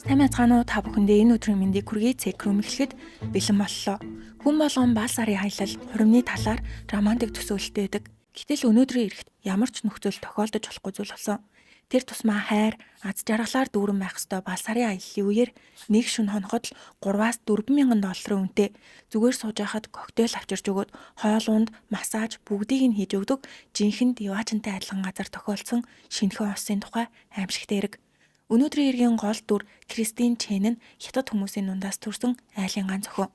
Сайн байцгаана уу та бүхэндээ энэ өдрийн мэндийг хүргэе. Цэкрүм эхлэхэд бэлэн боллоо. Хүн болгон бал сарын аялал, хуримны талаар романтик төсөөлөлтэй байдаг. Гэтэл өнөөдрийн эрэгт ямар ч нөхцөл тохиолдож болохгүй зүйл болсон. Тэр тусмаа хайр, аз жаргалаар дүүрэн байх ёстой бал сарын аяллаа үеэр нэг шөнө хоноход л 3-аас 4 мянган долларын үнэтэй зүгээр сууж байхад коктейл авчирч өгөөд хоол унд, массаж бүгдийг нь хийж өгдөг жинхэнэ диваачнтай адилхан газар тохиолдсон шинэхэн улсын тухай аимшигтэй хэрэг. Өнөөдрийн иргэн гол дүр Кристин Чен нь хятад хүмүүсийн дундаас төрсэн айлын ганц охин.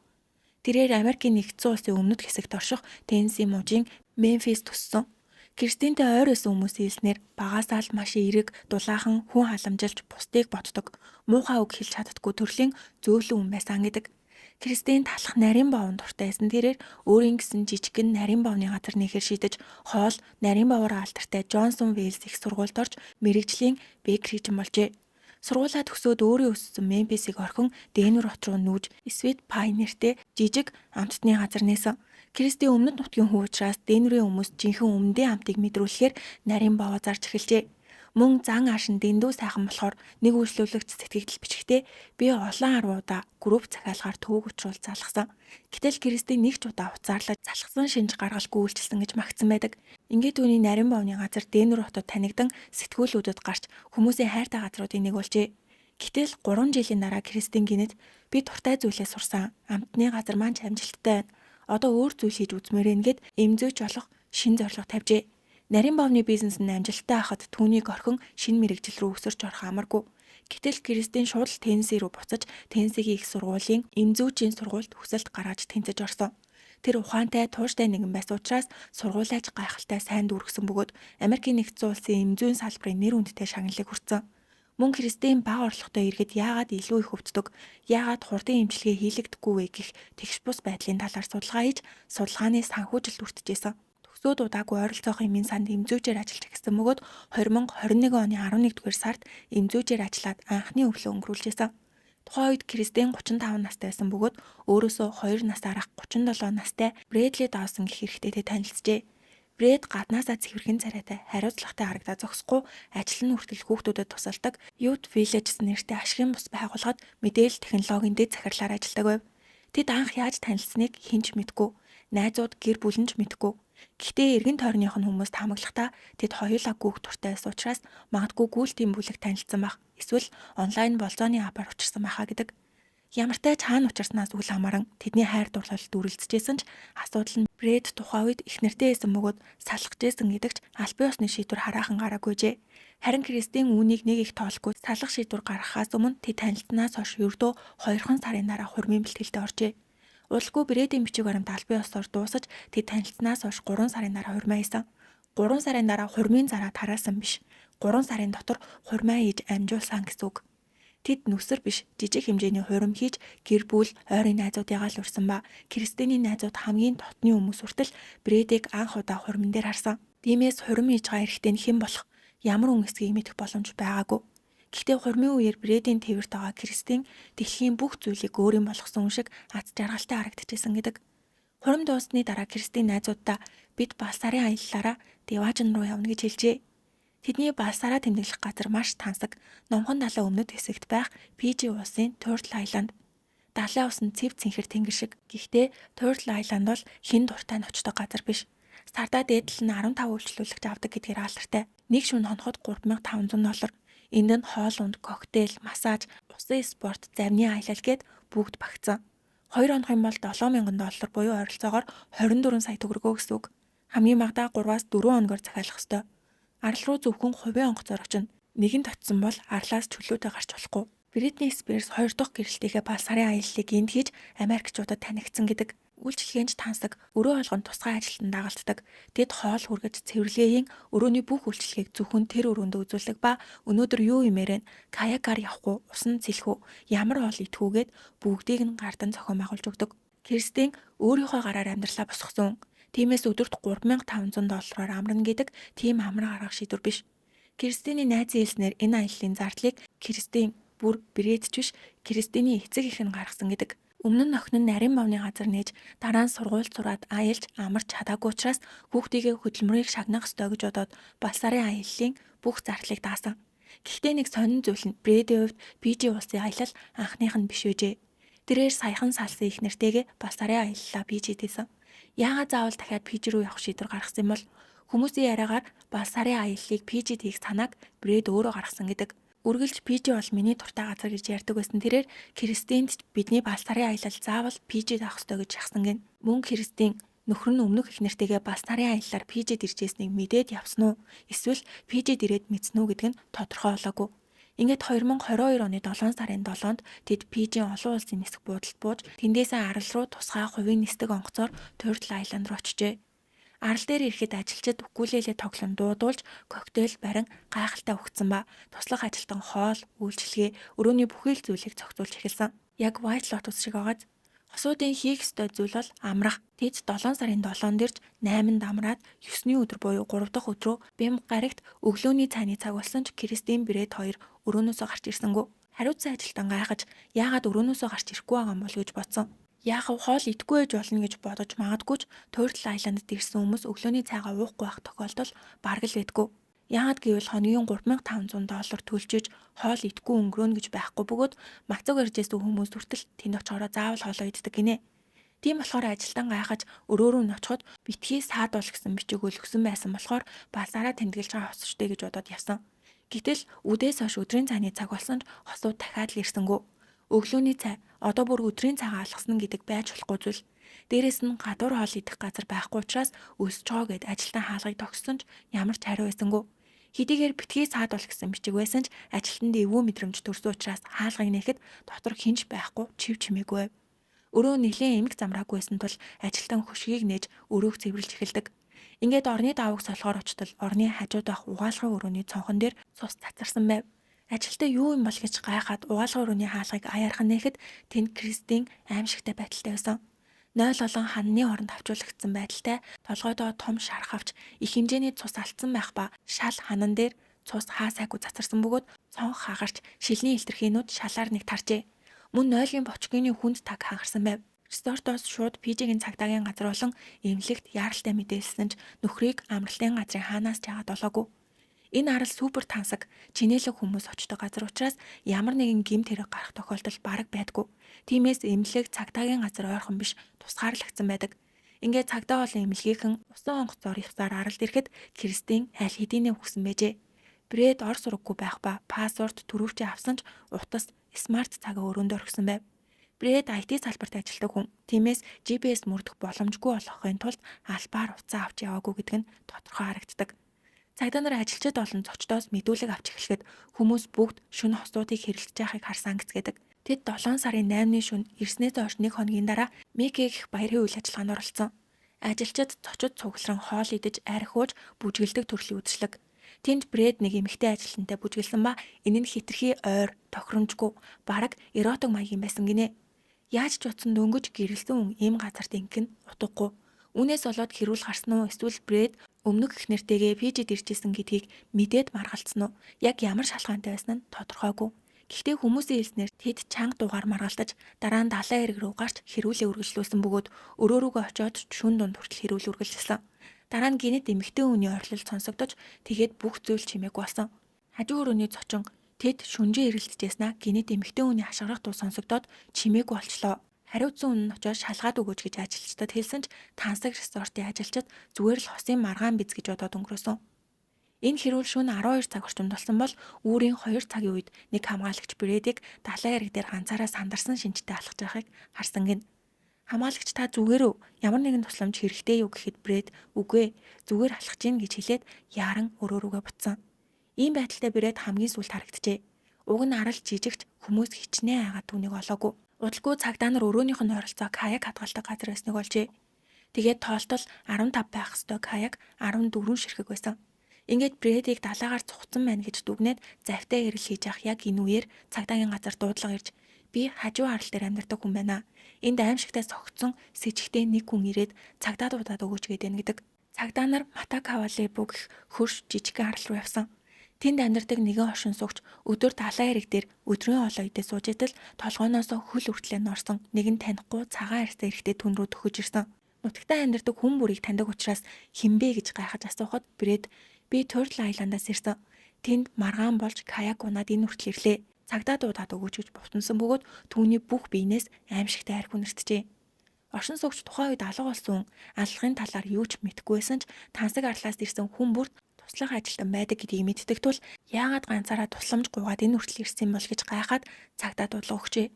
Тэрээр Америкийн нэгдсэн улсын өмнөд хэсэгт орших Теннесси мужийн Мемфис төссөн. Кристинтэй ойр байсан хүмүүсийн хэлснээр багаасаа л маш эерэг, дулаахан, хүн халамжилж бусдыг боддог, муухай үг хэлж чаддаггүй төрлийн зөөлөн хүн байсан гэдэг. Кристин талах нарийн боовн дуртай байсан тэрээр өөрийн гэсэн жижигхэн нарийн боовны газар нэхэр шидэж хоол нарийн боовоор алдартай Джонсон Вэлс их сургуульд орж мэрэгжлийн бэкерижин болжээ. Сургуулаа төгсөөд өөрийн өссөн Мемфисийг орхин Денвер хот руу нүүж Sweet Pine нэртэй жижиг амтны газар нээсэн. Кристи өмнөд нутгийн хүн учраас Денверийн хүмүүс жинхэнэ өмнөдийн амтыг мэдрүүлэхээр нарийн боовоо зарж эхэлжээ. Мөн зан аашин дэндүү сайхан болохоор нэг үйлчлүүлэгч сэтгэгдэл бичгтээ би олон арвуудаа групп захиалгаар төвөг учруулж залгасан. Гэтэл Кристи нэг ч удаа уцаарлаж залхсан шинж гаргалгүй үйлчилсэн гэж магтсан байдаг. Ингээд түүний нарийн боовны газар Денвер хотод танигдан сэтгүүлүүдэд гарч хүмүүсийн хайртай газруудыг нэг болжээ. Гэтэл 3 жилийн дараа Кристин гинэд би дуртай зүйлээ сурсан. Амтны газар маань ч амжилттай байна. Одоо өөр зүйл хийж үзмээр нэгэд эмзөөж болох шин зорилго тавьжээ. Нарийн боовны бизнес нь амжилттай хахад түүнийг орхин шинэ мэрэгжил рүү өсөрч орох амаргүй. Гэтэл Кристин шууд л Теннесси рүү буцаж Теннессигийн их сургуулийн эмзүүжийн сургуульд хүсэлт гаргаж тэнцэж орсон. Тэр ухаантай, тууштай нэгэн байсан учраас сургуулиач гайхалтай сайн дүүргэсэн бөгөөд Америкийн нэгдсэн улсын эмзүүн салбарын нэр хүндтэй шагналыг хүртсэн. Мөн Кристин бага орлоготой иргэд яагаад илүү их өвддөг, яагаад хурдан эмчилгээ хийлэгдэхгүй вэ гэх тэгш бус байдлын талаар судалгаа хийж судалгааны санхүүжилт хүртжээсэн. Төгсөөд удаагүй ойролцоох эмийн санд эмзүүжээр ажиллаж эхэлсэн бөгөөд 2021 оны 11-р сард эмзүүжээр ажиллаад анхны өвлөө өнгөрүүлжсэн. Тухайн үед Кристин 35 настай байсан бөгөөд өөрөөсөө 2 нас арах 37 настай Брэдли Доусон гэх эрэгтэйтэй танилцжээ. Брэд гаднаасаа цэвэрхэн царайтай, хариуцлагатай харагдаад зогсохгүй ажил нь хүртэл хүүхдүүдэд тусалдаг Youth Village нэртэй ашигын бус байгууллагад мэдээлэл технологийн дэд захирлаар ажилладаг байв. Тэд анх яаж танилцсныг хэн ч мэдгүй, найзууд гэр бүл нь ч мэдгүй. Гэхдээ эргэн тойрных нь хүмүүс таамаглахдаа тэд хоёулаа гүүх дуртай байсан учраас магадгүй гүйлтийн бүлэг танилцсан байх. Эсвэл онлайн болзооны апаар учирсан байхаа гэдэг. Ямартай ч хаана учирснаас үл хамааран тэдний хайр дурлал дүрлцэжсэн ч асуудал нь Брэд тухайн үед их нэртэй байсан бөгөөд салхажсэн гэдэгч албан ёсны шийдвэр хараахан гараагүйжээ. Харин Кристин үүнийг нэг их тоолохгүй салах шийдвэр гаргахаас өмнө тэд танилцсанаас хойш ердөө 2 сарын дараа хурмын бэлтгэлд оржээ. Удалгүй Брэдийн бичиг баримт албан ёсоор дуусаж тэд танилцсанаас хойш 3 сарын дараа хурмаа хийсэн. 3 сарын дараа хурмын зараа тараасан биш. 3 сарын дотор хурмаа хийж амжуулсан гэсэн үг. Тэд нүсэр биш жижиг хэмжээний хурим хийж гэр бүл ойрын найзуудыгаа л урьсан ба Кристиний найзууд хамгийн дотны хүмүүс хүртэл Брэдийг анх удаа хурмын дээр харсан. Тиймээс хурим хийж байгаа эрэгтэй нь хэн болох ямар хүн эсгийг мэдэх боломж байгаагүй. Гэхдээ хурмын үеэр Брэдийн тээвэрт байгаа Кристин дэлхийн бүх зүйлийг өөрийн болгосон хүн шиг аз жаргалтай харагдчихсэн гэдэг. Хурим дуусны дараа Кристин найзуудаа бид бал сарын аяллаараа Диваажин руу явна гэж хэлжээ. Тэдний балсараа тэмдэглэх газар маш тансаг, номхон далайн өмнөд хэсэгт байх Фижи улсын Turtle Island. Далайн ус нь цэв цэнхэр тэнгэр шиг. Гэхдээ Turtle Island бол хэн дуртай нь очдог газар биш. Сардаа дээдл нь 15 үйлчлүүлэгч авдаг гэдгээр алдартай. Нэг шөнө хоноход $3,500. Энд нь хоол унд, коктейл, массаж, усан спорт, завны аялал гээд бүгд багтсан. 2 хоног юм бол $7,000 буюу ойролцоогоор 24 сая төгрөгөө гэсэн үг. Хамгийн багадаа 3-аас 4 хоногор захиалах ёстой. Арал руу зөвхөн хувийн онгоц орогч нь нэгэнт очсон бол арлаас чөлөөтэй гарч болохгүй. Бритни Спирс 2 дахь гэрэлтийнхээ бал сарын аяллыг энд хийж Америкчуудад танигдсан гэдэг. Үйлчлэгээнч тансаг, өрөө олгон тусгай ажилтан дагалддаг. Тэд хоол хүргэж цэвэрлэгийн өрөөний бүх үйлчлэгийг зөвхөн тэр өрөөнд үзүүлдэг ба өнөөдөр юу имээрэн каякаар явах уу, усан цэлэх үү, ямар хоол идэх үгээд бүгдийг нь гардан зохион байгуулж өгдөг. Кристин өөрийнхөө гараар амьдралаа босгосон. Тиймээс өдөрт $3,500 амарна гэдэг тийм амар гаргах шийдвэр биш. Кристиний найзын хэлснээр энэ аяллаа зардлыг Кристин бүр Брэд ч биш Кристиний эцэг эх нь гаргасан гэдэг. Өмнө нь охин нь нарийн боовны газар нээж дараа нь сургууль сураад аялж амарч чадаагүй учраас хүүхдийгээ хөдөлмөрийг шагнах ёстой гэж бодоод бал сарын аяллаа бүх зардлыг даасан. Гэхдээ нэг сонин зүйл нь Брэдийн хувьд Фижи улсын аялал анхных нь биш байжээ. Тэрээр саяхан салсан их нэртэйгээ бас сарын аяллаа Фижид хийсэн. Яагаад заавал дахиад Фижи рүү явах шийдвэр гаргасан юм бол хүмүүсийн яриагаар бас сарын аяллыг Фижид хийх санааг Брэд өөрөө гаргасан гэдэг. Үргэлж Фижи бол миний дуртай газар гэж ярьдаг байсан тэрээр Кристинд бидний бас сарын аялал заавал Фижид авах ёстой гэж шахсан гин. Мөн Кристин нөхөр нь өмнөх их нэртэйгээ бас нарын аяллаар Фижид иржсэнийг мэдээд явсан уу? Эсвэл Фижид ирээд мэдсэн үү гэдг нь тодорхой болоогүй. Ингээд 2022 оны 7 сарын 7-нд тэд Фижийн олон улсын нисэх буудалд бууж тэндээсээ арал руу тусгай хувийн нисдэг онгоцоор Turtle Island руу очжээ. Арал дээр ирэхэд ажилчид укулеле тоглон дуудуулж коктейл барин гайхалтай өгсөн ба туслах ажилтан хоол, үйлчилгээ, өрөөний бүхий л зүйлийг зохицуулж эхэлсэн. Яг White Lotus шиг агааз. Хосуудын хийх ёстой зүйл бол амрах. Тэд 7 сарын 7-нд ирж 8-нд амраад 9-ний өдөр буюу 3 дахь өдрөө Бэм гарагт өглөөний цайны цаг болсон ч Кристин Брэд хоёр өрөөнөөсөө гарч ирсэнгүй. Хариуцсан ажилтан гайхаж яагаад өрөөнөөсөө гарч ирэхгүй байгаа юм бол гэж бодсон. Яахав хоол идэхгүй байж болно гэж бодож магадгүй ч Turtle Island-д ирсэн хүмүүс өглөөний цайгаа уухгүй байх тохиолдол бараг л байдгүй. Яагаад гэвэл хоногийн $3,500 төлжиж хоол идэхгүй өнгөрөөнө гэж байхгүй бөгөөд мацаг барьжсэн хүмүүс хүртэл тэнд очиороо заавал хоолоо иддэг гинэ. Тийм болохоор ажилтан гайхаж өрөөрөө нь очиход битгий саадуул гэсэн бичиг өлгсөн байсан болохоор базараа тэмдэглэж байгаа хосчтой гэж бодоод явсан. Гэтэл үдээс хойш өдрийн цайны цаг болсон ч хосууд дахиад л ирсэнгүү. Өглөөний цай одоо бүр өдрийн цагаа алгасан гэдэг байж болохгүй зүйл. Дээрээс нь гадуур хоол идэх газар байхгүй учраас өсөж байгаа гэд ажилтан хаалгыг тогссон ч ямар ч хариу байсангүй. Хэдийгээр битгий саадуул гэсэн бичиг байсан ч ажилтанд эвгүй мэдрэмж төрсөн учраас хаалгыг нээхэд дотор хинж байхгүй чив чимээгүй. Өрөө нэлээд эмэг замраагүйсэн тул ажилтан хөшгийг нээж өрөөг цэвэрлж эхэлдэг. Ингээд орны давыг солихоор очтол орны хажууд байх угаалгын өрөөний цонхон дээр цус цацарсан байв. Ажилтаа юу юм бол гэж гайхаад угаалгын өрөөний хаалгыг аяархан нээхэд тэнд Кристин аимшигтай байдалтай байсан. 0 олон ханны оронд авчуулагдсан байдалтай толгойдоо том шарх авч их хэмжээний цус алдсан байх ба шал ханан дээр цус хаа сайгүй цацарсан бөгөөд цонх хагарч шилний илтерхийнүүд шалаар нэг таржээ. Мөн нойлгийн бочгины хүнд таг хагарсан байв. Рестортоос шууд Фижигийн цагдаагийн газар болон эмнэлэгт яаралтай мэдээлсэн ч нөхрийг амралтын газрын хаанаас ч яагаад олоогүй. Энэ арал супер тансаг, чинээлэг хүмүүс очдог газар учраас ямар нэгэн гэмт хэрэг гарах тохиолдол бараг байдгүй. Тиймээс эмнэлэг цагдаагийн газар ойрхон биш тусгаарлагдсан байдаг. Ингээд цагдаа болон эмнэлгийнхэн усан онгоцоор явсаар аралд ирэхэд Кристин аль хэдийнэ өгсөн байжээ. Брэд ор сураггүй байх ба пассворд түрүүчээ авсан ч утас смарт цагаа өрөөнд орхисон байв. Брэд IT салбарт ажилладаг хүн. Тиймээс GPS мөрдөх боломжгүй болохын тулд албаар уцаа авч яваагүй гэдэг нь тодорхой харагддаг. Цагдаа нар ажилчид болон зочдоос мэдүүлэг авч эхлэхэд хүмүүс бүгд шөнө хосуудыг хэрэлдэж байгааг харсан гэцгээдэг. Тэд 7 сарын 8-ны шөнө ирснээс хойш 1 хоногийн дараа Микки гэх баярын үйл ажиллагаанд оролцсон. Ажилчид зочид цугларан хоол идэж архиуж бүжгэлдэг төрлийн үйлчлэг. Тэнд Брэд нэг эмэгтэй ажилтнтай бүжгэлсэн ба энэ нь хитрхи ойр, тохиромжгүй, бараг эротик маягийн байсан гинэ. Яаж ч утсан дөнгөж гэрэлсэн хүн ийм газарт ингэн утгагүй. Үүнээс болоод хэрүүл гарсан уу эсвэл Брэд өмнөх их нэртэйгээ Фижид иржсэн гэдгийг мэдээд маргалцсан уу? Яг ямар шалгаантай байсан нь тодорхойгүй. Гэхдээ хүмүүсийн хэлснээр тэд чанга дугаар маргалдаж дараа нь далайн эрэг рүү гарч хэрүүлээ үргэлжлүүлсэн бөгөөд өрөө рүүгээ очиод шүн дунд хүртэл хэрүүл үргэлжилсэн. Дараа нь гинэт эмэгтэй хүний ойрлол сонсогдож тэгээд бүх зүйл чимээгүй болсон. Хажуу өрөөний зочин тэд шүнжээ эргэлдэжсэн гинэт эмэгтэй хүний хашгирах дуу сонсогдоод чимээгүй болчлоо. Хариуцсан үнэн очоод шалгаад өгөөч гэж ажилчдад хэлсэн ч тансаг ресортын ажилчид зүгээр л хосын маргаан биз гэж бодоод өнгөрөөсөн. Энэ хэрүүл шөнө 12 цаг орчимд болсон бол үүрийн 2 цагийн үед нэг хамгаалагч Брэдийг далайн эрэг дээр ганцаараа сандарсан шинжтэй алхаж байгааг харсан гин. Хамгаалагч та зүгээр үү? Ямар нэгэн тусламж хэрэгтэй юу гэхэд Брэд үгүй зүгээр алхаж гин гэж хэлээд яран өрөө рүүгээ буцсан. Ийм байдалтай Брэд хамгийн сүүлд харагджээ. Уг нь арал жижигч хүмүүс хичнээн айгаад түүнийг олоогүй. Удалгүй цагдаа нар өрөөнийх нь ойролцоо каяк хадгалдаг газар байсныг олжээ. Тэгээд тоолтол 15 байх ёстой каяк 14 ширхэг байсан. Ингээд Брэдийг далайгаар цугцсан байна гэж дүгнээд завтай хэрэл хийж явах яг энэ үеэр цагдаагийн газар дуудлага ирж би хажуу арал дээр амьдардаг хүн байна. Энд аимшигтай согтсон с ิจ гтэй нэг хүн ирээд цагдаадуудад өгөөч гэдэг нь гэдэг. Цагдаа нар Матакавале бүгх хөрш жижигхэн арал руу явсан. Тэнд амьдардаг нэгэн хошин суугч өдөр далайн эрэг дээр өдрийн хоолоо идэж сууж идэл толгойноос хөл хүртлээр норсон нэгэн танихгүй цагаан арьстай эрэгтэй түн рүү төхөж ирсэн. Нутагтаа амьдардаг хүн бүрийг таньдаг учраас хинбэ гэж гайхаж асуухад Брэд би Turtle Island-аас ирсэн. Тэнд маргаан болж каяк унаад энэ хүртэл ирлээ. Цагдаа дуудаад өгөөч гэж бутансан бөгөөд түүний бүх биенээс аимшигтай арх үнэртжээ. Оршин суугч тухайн үед алга болсон аллахын талаар юу ч мэдэхгүй байсан ч тансаг арлаас ирсэн хүн бүрт туслах ажилтан байдаг гэдгийг мэддэг тул яагаад ганцаараа тусламж гуйгаад энэ хүртэл ирсэн бол гэж гайхаад цагдаа дуудлага өгчээ.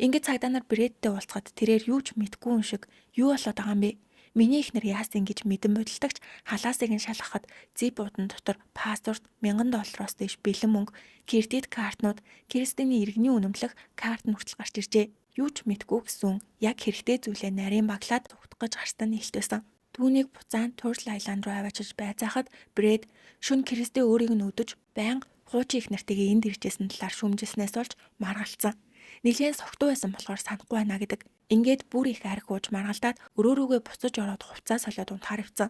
Ингээд цагдаа нар Брэдтэй уулзахад тэрээр юу ч мэдэхгүй юм шиг юу болоод байгаа юм бэ? Миний ихнэр яасан гэж мэдэн бодолтогч халаасыг нь шалгахад зэв буудан дотор паспорт $1000-оос дээш бэлэн мөнгө, кредит картнууд, Кристиний иргэний үнэмлэх карт нь хүртэл гарч иржээ. Юу ч мэдгүй гэсэн яг хэрэгтэй зүйлээ нарийн баглаад зүгтгэж гарстан нээлттэйсэн. Түүнийг буцаан Турл Айланд руу аваачиж байцаахад Брэд шөнө Кристи өөрийг нь өдөж байнга хуучин их нартыг энд иржсэн талаар шүмжилснээс болж маргалцсан. Нэлээд согтуу байсан болохоор санахгүй байна гэдэг. Ингээд бүр их арх ууж маргалдаад өрөөрөөгөө буцаж ороод хувцас солиод унтахаар ивцэн.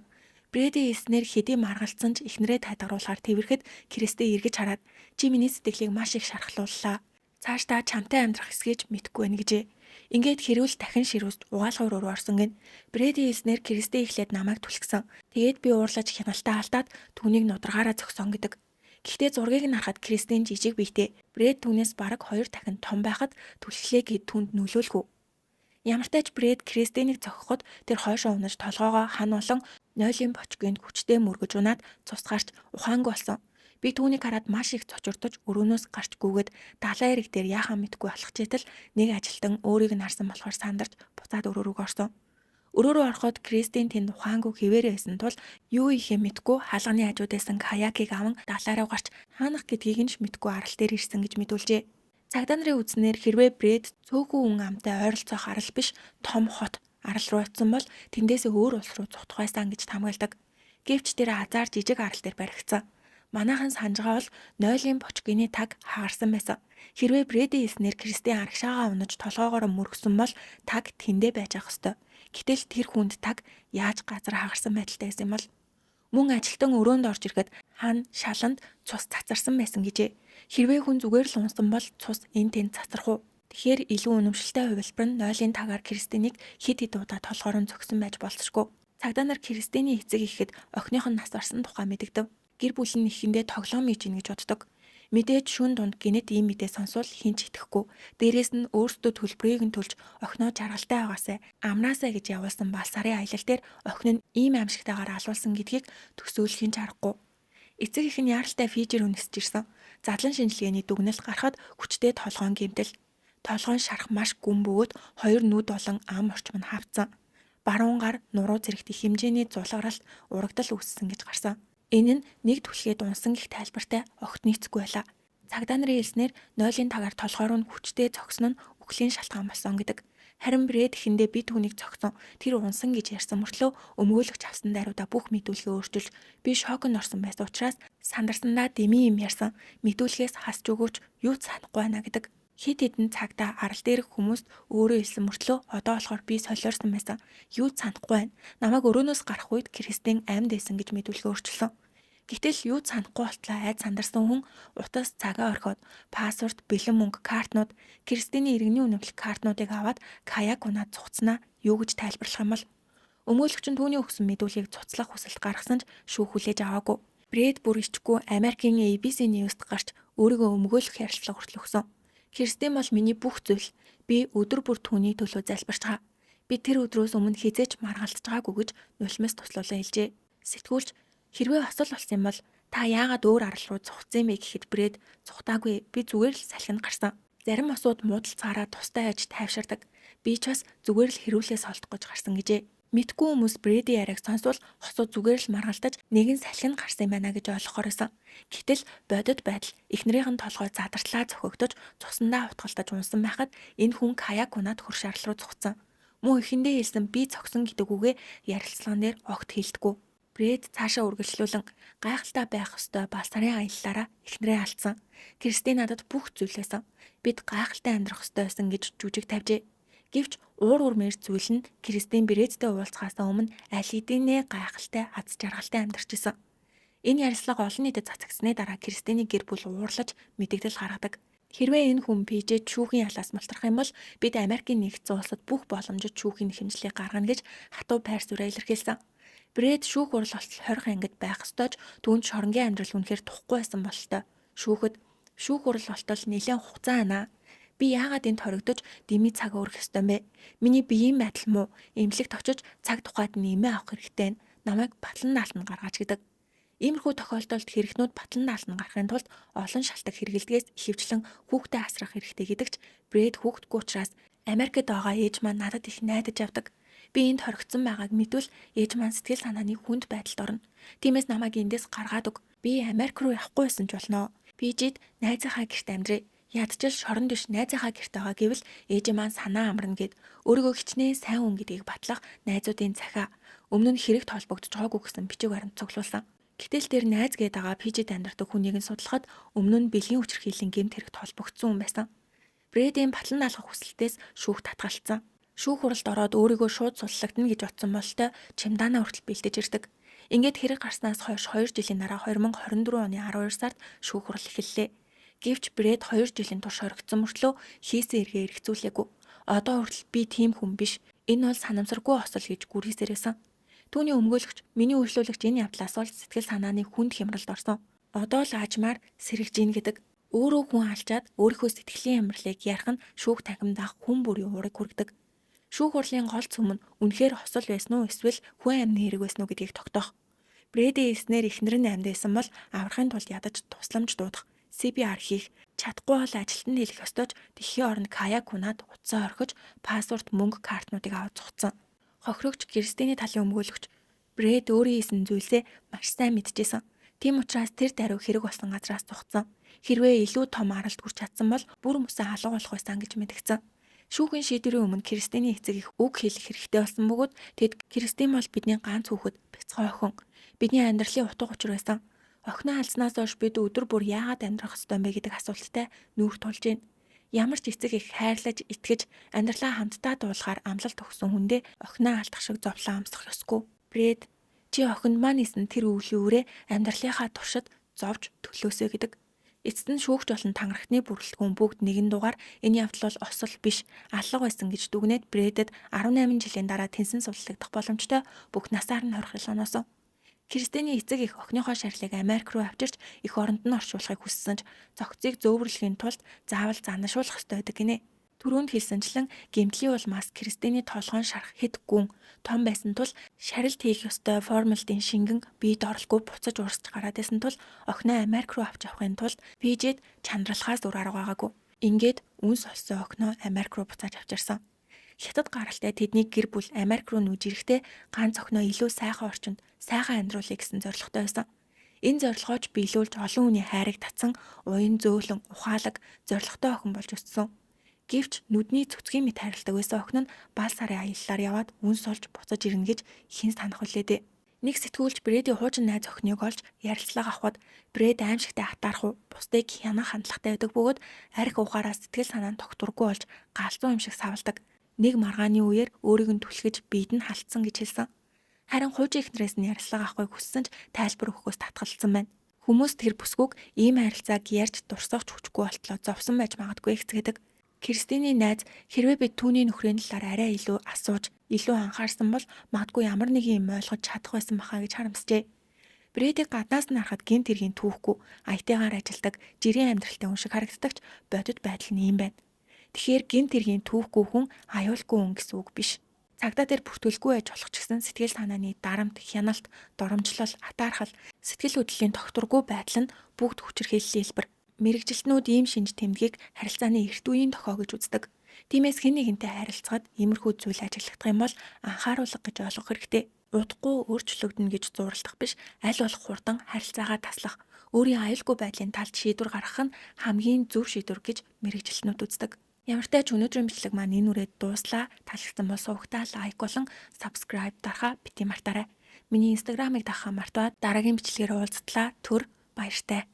Брэди эснэр хэдий маргалцсан ч ихнэрээ тайдгаруулахаар тэрвэрэхэд Кристи эргэж хараад чи миний сэтгэлийг маш их шархлууллаа. Цаашдаа чамтай амьдрах эсгэж мэдгүй байна гэжээ. Ингээд хэрүүл дахин ширүүст угаалгаар руу орсон гин. Брэди эснэр Кристи эхлээд намайг түлхсэн. Тэгээд би уурлаж хяналтаа алдаад түүнийг нудрагаараа зөксөн гэдэг. Гэхдээ зургийг нь харахад Кристин жижиг биетэй. Брэд түүнээс бараг 2 дахин том байхад түлхлээ гэд түнд нөлөөлгүй. Ямар ч тач Брэд Кристинийг зохиход тэр хойшоо унаж толгоогоо хан болон нойлын бочгинд хүчтэй мөргөж унаад цус гарч ухаангүй болсон. Би түүнийг хараад маш их цочурдож өрөөнөөс гарч гүгээд далайн эрэг дээр яахаа мэдгүй алхчихэтэл нэг ажилтан өөрийг нь харсан болохоор сандарч буцаад өрөө рүү орсон. Өрөө рүү ороход Кристин тэнд ухаангүй хэвээрээ байсан тул юу ихээ мэдгүй хаалганы хажууд байсан каякийг аван далаараа гарч хаанах гэдгийг нь ч мэдгүй арал дээр ирсэн гэж мэдүүлжээ. Цагдаа нарын үзнээр хэрвээ Брэд цөөхөн хүн амтай ойролцоох арал биш том хот арал руу очсон бол тэндээсээ өөр улс руу зутх байсан гэж хамгаалдаг. Гэвч тэр азар жижиг арал дээр баригдсан. Манайхан санджгаа бол нойлын бочгины таг хаагарсан байсан. Хэрвээ Брэди эснэр Кристин арагшаагаа унаж толгоогоор мөргсөн бол таг тэндээ байж ах ёстой. Гэтэл тэр хүнд таг яаж газар хаагарсан байдалтай байсан юм бол мөн ажилтан өрөөнд орж ирэхэд хан шаланд цус цацарсан байсан гэжээ. Хэрвээ хүн зүгээр л унсан бол цус энэ тэнд цацрах уу? Тэгэхээр илүү үнэмшилтэй хувилбар нь нойлын тагаар Кристинийг хэд хэд удаа толгоор нь зөксөн байж болцшгүй. Цагдаа нар Кристиний эцэг ихэд охиных нь нас барсан тухай мэдэгдэв. Гэр бүл нь ихэндээ тоглоом хийж ийн гэж боддог. Мэдээж шүүн дунд гинэт ийм мэдээ сонсвол хинч итгэхгүй. Дээрээс нь өөрсдөө төлбөрийг нь төлж охиноо жаргалтай байгаасай амраасаа гэж явуулсан ба сарын аялал дээр охин нь ийм аимшигтайгаар алуулсан гэдгийг төсөөлөх хинч аргагүй. Эцэг их нь яаралтай Фижер үнэсэж ирсэн. Задлан шинжилгээний дүгнэлт гарахад хүчтэй толгоон гэмтэл. Толгоон шарах маш гүн бөгөөд хоёр нүд болон ам орчим нь хавцсан. Баруун гар нуруу зэрэгт их хэмжээний зулгаралт урагдал үүссэн гэж гарсан. Энэ нь нэг түлхээд унсан гэх тайлбартай огт нийцэхгүй байлаа. Цагдаа нарын хэлснээр нойлын тагаар толгоор нь хүчтэй зогсон нь үхлийн шалтгаан болсон гэдэг. Харин Брэд ихэндээ би түүнийг зогсон. Тэр унсан гэж ярьсан мөртлөө өмгөөлөгч авсан даруйда бүх мэдүүлгээ өөрчилж би шокнд орсон байсан учраас сандарсандаа дэмий юм ярьсан. Мэдүүлгээс хасч өгөөч юу ч санахгүй байна гэдэг. Хэд хэдэн цагтаа арал дээрх хүмүүст өөрөө хэлсэн мөртлөө одоо болохоор би солиорсон байсан. Юу ч санахгүй байна. Намайг өрөөнөөс гарах үед Кристин амьд байсан гэж мэдүүлгээ өөрчилсөн. Гэтэл юу ч санахгүй болтлоо айд сандарсан хүн утас цагаа орхиод паспорт, бэлэн мөнгө, картнууд, Кристиний иргэний үнэмлэх картнуудыг аваад каяк унаад цуцснаа юу гэж тайлбарлах юм бол өмгөөлөгч нь түүний өгсөн мэдүүлгийг цуцлах хүсэлт гаргасан ч шүүх хүлээж аваагүй. Брэд бүр ичгүй Америкийн ABC News-д гарч өөрийгөө өмгөөлөх ярилцлага хүртэл өгсөн. Кристин бол миний бүх зүйл. Би өдөр бүр түүний төлөө залбирч байгаа. Би тэр өдрөөс өмнө хизээч маргалдаж байгаагүй гэж нулимс туслуулан хэлжээ. Сэтгүүлч хэрвээ осол болсон юм бол та яагаад өөр арал руу зугцсан бэ гэхэд Брэд зугтаагүй би зүгээр л салхинд гарсан. Зарим осууд муудалцаараа тустай аж тайвширдаг. Би ч бас зүгээр л хэрүүлээс олдох гэж гарсан гэжээ. Мэдгүй хүмүүс Брэди яриаг сонсвол хосоо зүгээр л маргалдаж нэгэн салхинд гарсан юм байна гэж ойлгохоор байсан. Гэтэл бодит байдал эхнэрийнх нь толгой задартлаа зөхөгдөж цусандаа утгалтаж унсан байхад энэ хүн каяк унаад хөрш арал руу зугцсан. Мөн эхэндээ хэлсэн би цогсон гэдэг үгээ ярилцлаган дээр огт хэлдэггүй. Брэд цаашаа үргэлжлүүлэн гайхалтай байх ёстой ба сарын аяллаараа эхнэрээ алдсан. Кристин надад бүх зүйл байсан. Бид гайхалтай амьдрах ёстой байсан гэж жүжиг тавьжээ. Гэвч уур урмээр зүйл нь Кристин Брэдтэй уулзахаас өмнө аль хэдийнэ гайхалтай аз жаргалтай амьдарч исэн. Энэ ярилцлага олон нийтэд цацагдсны дараа Кристиний гэр бүл уурлаж мэдэгдэл гаргадаг. Хэрвээ энэ хүн Пижэд шүүхийн ялаас мултрах юм бол бид Америкийн нэгдсэн улсад бүх боломжит шүүхийн хэмжлийг гаргана гэж хатуу байр суурь илэрхийлсэн. Брэд шүүх хурал болтол 20 ангид байх ёстойч түүнд шоронгийн амьдрал үнэхээр тухгүй байсан бололтой. Шүүхэд шүүх хурал болтол нэлээд хугацаа анаа. Би яагаад энд хоригдож дими цаг өрөх ёстой юм бэ? Миний биеийн байдал муу. Эмнэлэгт очиж цаг тухайд нэмээ авах хэрэгтэй. Намайг батлан наалтанд гаргаач гэдэг. Иймэрхүү тохиолдолд хэрэгнүүд батлан наалтанд гарахын тулд олон шалтгаан хэрэгэлдгээс ихэвчлэн хүүхдэд асрах хэрэгтэй гэдэгч Брэд хүүхдгүй учраас Америкт байгаа ээж маань надад их найдаж явдаг. Би энд хоригдсон байгааг мэдвэл ээж маань сэтгэл санааны хүнд байдалд орно. Тиймээс намайг эндээс гаргаад өг. Би Америк руу явахгүй байсан ч болно. Би жид найзынхаа гэрт амьдрээ. Ядчил шоронд биш найзынхаа гэрт байгаа гэвэл ээж маань санаа амарна гэд өөрийгөө хичнээн сайн хүн гэдгийг батлах найзуудын захиа өмнө нь хэрэгт холбогдож байгаагүй гэсэн бичиг баримт цуглуулсан. Гэтэл тэр найз гээд байгаа пижид амьдардаг хүнийг нь судлахад өмнө нь бэлгийн хүчирхийллийн гэмт хэрэгт холбогдсон хүн байсан. Брэдийн батлан наалгах хүсэлтээс шүүх татгалцсан. Шүүх хуралд ороод өөрийгөө шууд суслагдана гэж бодсон болтой чемдаанаа хүртэл бэлдэж ирдэг. Ингээд хэрэг гарснаас хойш 2 жилийн дараа 2024 оны 12 сард шүүх хурал эхэллээ. Гэвч Брэд 2 жилийн турш хоригдсон мөртлөө хийсэн эргээ эргцүүлээгүй. Одоо хүртэл би тийм хүн биш. Энэ бол санамсаргүй осол гэж гүрийсээрсэн. Түүний өмгөөлөгч, миний үйлчлүүлэгч энэ явдлаас бол сэтгэл санааны хүнд хямралд орсон. Одоо л аажмаар сэргэж ийн гэдэг. Өөрөө хүн алчаад өөрийнхөө сэтгэлийн амьдралыг ярих нь шүүх танхимдах хүн бүрийн уурыг хүргэдэг. Шүүх хурлын гол цөм нь үнэхээр хосол байсан уу эсвэл хүн амьны хэрэг байсан уу гэдгийг тогтоох. Брэдийн эснэр эхнэр нь амьд байсан бол аврахын тулд ядаж тусламж дуудах, CPR хийх, чадахгүй бол ажилтнанд хэлэх ёстойч дэлхийн орнд каяк унаад утсаа орхиж, паспорт, мөнгө, картнуудыг аваад зугцсан. Хохирогч Кристиний талын өмгөөлөгч Брэд өөрийн хийсэн зүйлсээ маш сайн мэдчихсэн. Тийм учраас тэр даруй хэрэг болсон газраас зугцсан. Хэрвээ илүү том аралд хүрч чадсан бол бүр мөсөө алга болох байсан гэж мэдгдсэн. Шүүхийн шийдвэрийн өмнө Кристиний эцэг их үг хэлэх хэрэгтэй болсон бөгөөд тэд Кристин бол бидний ганц хүүхэд, бяцхан охин. Бидний амьдралын утга учир байсан. Охиноо алснаас хойш бид өдөр бүр яагаад амьдрах ёстой юм бэ гэдэг асуулттай нүүр тулж байна. Ямар ч эцэг их хайрлаж, итгэж, амьдралаа хамтдаа дуулахаар амлалт өгсөн хүндээ охиноо алдах шиг зовлон амсах ёсгүй. Брэд, чи охинд маань исэн тэр өвлийн үрээ амьдралынхаа туршид зовж төлөөсэй гэдэг. Эцэст нь шүүгч болон тангарахны бүрэлдэхүүн бүгд нэгэн дугаар энэ явдал бол осол биш, алга байсан гэж дүгнээд Брэдэд 18 жилийн дараа тэнсэн судлагдах боломжтой бүх насаар нь хорих илгааноос. Кристиний эцэг их охиныхоо шарилыг Америк руу авчирч эх оронд нь оршуулахыг хүссэн ч цогцыг зөөвөрлөхийн тулд заавал занашуулах ёстой байдаг гинэ. Түрүүнд хэлсэнчлэн гэмтлийн улмаас Кристиний толгойн шарах хэд гүн том байсан тул шарилт хийх ёстой формалдын шингэн биед оролгүй буцаж урсж гараад байсан тул охиноо Америк руу авч явахын тулд пижид чандралхаас өөр арга байгаагүй. Ингээд үнс олсон охиноо Америк руу буцааж авчирсан. Хятад гаралтай тэдний гэр бүл Америк руу нүүж ирэхдээ ганц охиноо илүү сайхан орчинд сайхан амьдруулъя гэсэн зорилготой байсан. Энэ зорилгооч биелүүлж олон хүний хайрыг татсан уян зөөлөн ухаалаг зорилготой охин болж өссөн. Гэвч нүдний цөцгийн мэт хайрладаг байсан охин нь бал сарын аяллаар яваад үнс олж буцаж ирнэ гэж хэн санах вүлээ дээ. Нэг сэтгүүлч Брэдийн хуучин найз охиныг олж ярилцлага авахад Брэд аимшигтай хатаархуу бусдыг хянах хандлагатай байдаг бөгөөд арх ухаараа сэтгэл санаа нь тогтворгүй болж галзуу юм шиг савладаг. Нэг маргааны үеэр өөрийг нь түлхэж биед нь халтсан гэж хэлсэн. Харин хуучин эхнэрээс нь ярилцлага авахыг хүссэн ч тайлбар өгөхөөс татгалзсан байна. Хүмүүс тэр бүсгүйг ийм харилцааг ярьж дурсах ч хүчгүй болтлоо зовсон байж магадгүй гэцгээдэг. Кристиний найз хэрвээ бид түүний нөхрийн талаар арай илүү асууж, илүү анхаарсан бол магадгүй ямар нэгэн юм ойлгож чадах байсан бахаа гэж харамсжээ. Брэдийг гаднаас нь харахад гинт хэргийн түүхгүй, IT-гаар ажилдаг, жирийн амьдралтай хүн шиг харагддагч бодит байдал нь юм байна. Тэгэхээр гинт хэргийн түүхгүй хүн аюулгүй хүн гэсэн үг биш. Цагдаа дээр бүртгүүлгүй байж болох ч гэсэн сэтгэл санааны дарамт, хяналт, доромжлол, атаархал, сэтгэл хөдлөлийн тогтворгүй байдал нь бүгд хүчирхийллийн хэлбэр. Мэргэжилтнүүд ийм шинж тэмдгийг харилцааны эрт үеийн тохио гэж үздэг. Тиймээс хэн нэгэнтэй харилцахад иймэрхүү зүйл ажиглагдах юм бол анхааруулга гэж ойлгох хэрэгтэй. Удахгүй өөрчлөгдөнө гэж зууралдах биш, аль болох хурдан харилцаагаа таслах, өөрийн аюулгүй байдлын талд шийдвэр гаргах нь хамгийн зөв шийдвэр гэж мэргэжилтнүүд үздэг. Ямар ч тач өнөөдрийн бичлэг маань энэ үрээд дууслаа. Таалагдсан бол сувагтаа лайк болон subscribe дарахаа бити мартаарай. Миний инстаграмыг дагахаа мартаад дараагийн бичлэгээр уулзтлаа. Түр баяртай.